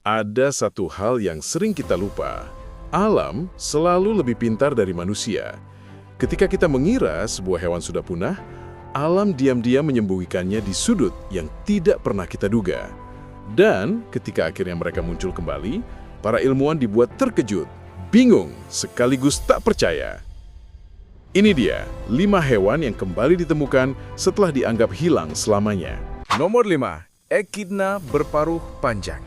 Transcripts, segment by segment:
Ada satu hal yang sering kita lupa. Alam selalu lebih pintar dari manusia. Ketika kita mengira sebuah hewan sudah punah, alam diam-diam menyembunyikannya di sudut yang tidak pernah kita duga. Dan ketika akhirnya mereka muncul kembali, para ilmuwan dibuat terkejut, bingung, sekaligus tak percaya. Ini dia, 5 hewan yang kembali ditemukan setelah dianggap hilang selamanya. Nomor 5. Echidna berparuh panjang.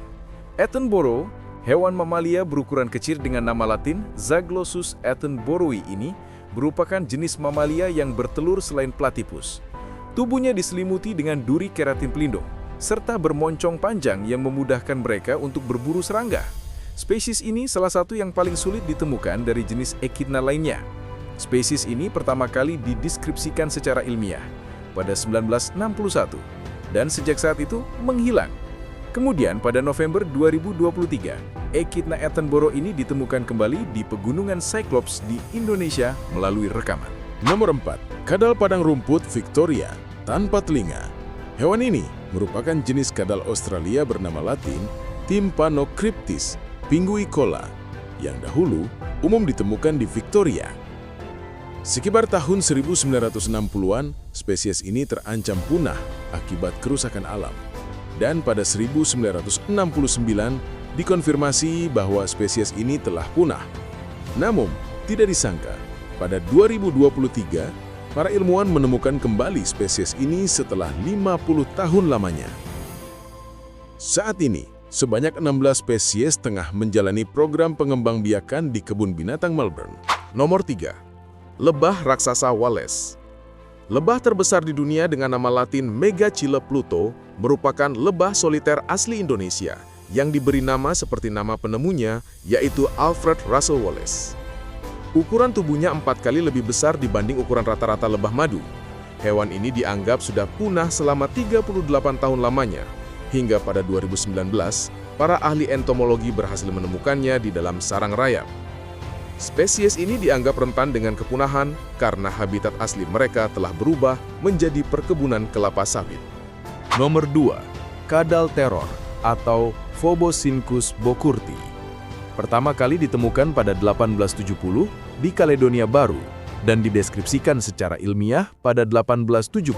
Attenborough, hewan mamalia berukuran kecil dengan nama latin Zaglossus attenboroughi ini, merupakan jenis mamalia yang bertelur selain platypus. Tubuhnya diselimuti dengan duri keratin pelindung, serta bermoncong panjang yang memudahkan mereka untuk berburu serangga. Spesies ini salah satu yang paling sulit ditemukan dari jenis Echidna lainnya. Spesies ini pertama kali dideskripsikan secara ilmiah pada 1961, dan sejak saat itu menghilang. Kemudian pada November 2023, Echidna attenborough ini ditemukan kembali di Pegunungan Cyclops di Indonesia melalui rekaman. Nomor 4. Kadal padang rumput Victoria tanpa telinga. Hewan ini merupakan jenis kadal Australia bernama latin Tympanocryptis pinguicola yang dahulu umum ditemukan di Victoria. Sekitar tahun 1960-an, spesies ini terancam punah akibat kerusakan alam. Dan pada 1969 dikonfirmasi bahwa spesies ini telah punah. Namun, tidak disangka, pada 2023, para ilmuwan menemukan kembali spesies ini setelah 50 tahun lamanya. Saat ini, sebanyak 16 spesies tengah menjalani program pengembangbiakan di Kebun Binatang Melbourne. Nomor 3. Lebah raksasa Wallace. Lebah terbesar di dunia dengan nama latin Megachila pluto merupakan lebah soliter asli Indonesia yang diberi nama seperti nama penemunya, yaitu Alfred Russel Wallace. Ukuran tubuhnya 4 kali lebih besar dibanding ukuran rata-rata lebah madu. Hewan ini dianggap sudah punah selama 38 tahun lamanya. Hingga pada 2019, para ahli entomologi berhasil menemukannya di dalam sarang rayap. Spesies ini dianggap rentan dengan kepunahan karena habitat asli mereka telah berubah menjadi perkebunan kelapa sawit. Nomor 2. Kadal teror atau Phoboscincus bocourti. Pertama kali ditemukan pada 1870 di Kaledonia Baru dan dideskripsikan secara ilmiah pada 1876.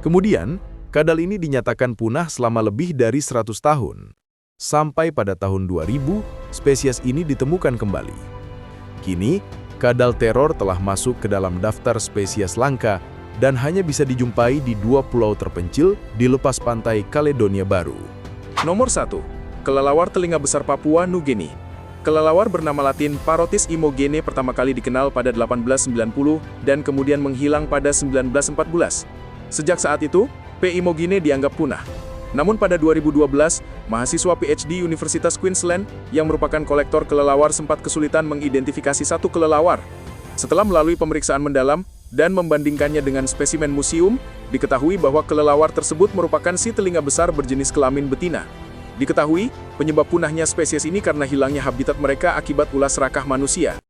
Kemudian, kadal ini dinyatakan punah selama lebih dari 100 tahun. Sampai pada tahun 2000, spesies ini ditemukan kembali. Kini, kadal teror telah masuk ke dalam daftar spesies langka dan hanya bisa dijumpai di 2 pulau terpencil di lepas pantai Kaledonia Baru. Nomor 1. Kelelawar telinga besar Papua Nugini. Kelelawar bernama latin Parotis imogene pertama kali dikenal pada 1890 dan kemudian menghilang pada 1914. Sejak saat itu, P. imogene dianggap punah. Namun pada 2012, mahasiswa PhD Universitas Queensland yang merupakan kolektor kelelawar sempat kesulitan mengidentifikasi satu kelelawar. Setelah melalui pemeriksaan mendalam dan membandingkannya dengan spesimen museum, diketahui bahwa kelelawar tersebut merupakan si telinga besar berjenis kelamin betina. Diketahui, penyebab punahnya spesies ini karena hilangnya habitat mereka akibat ulah serakah manusia.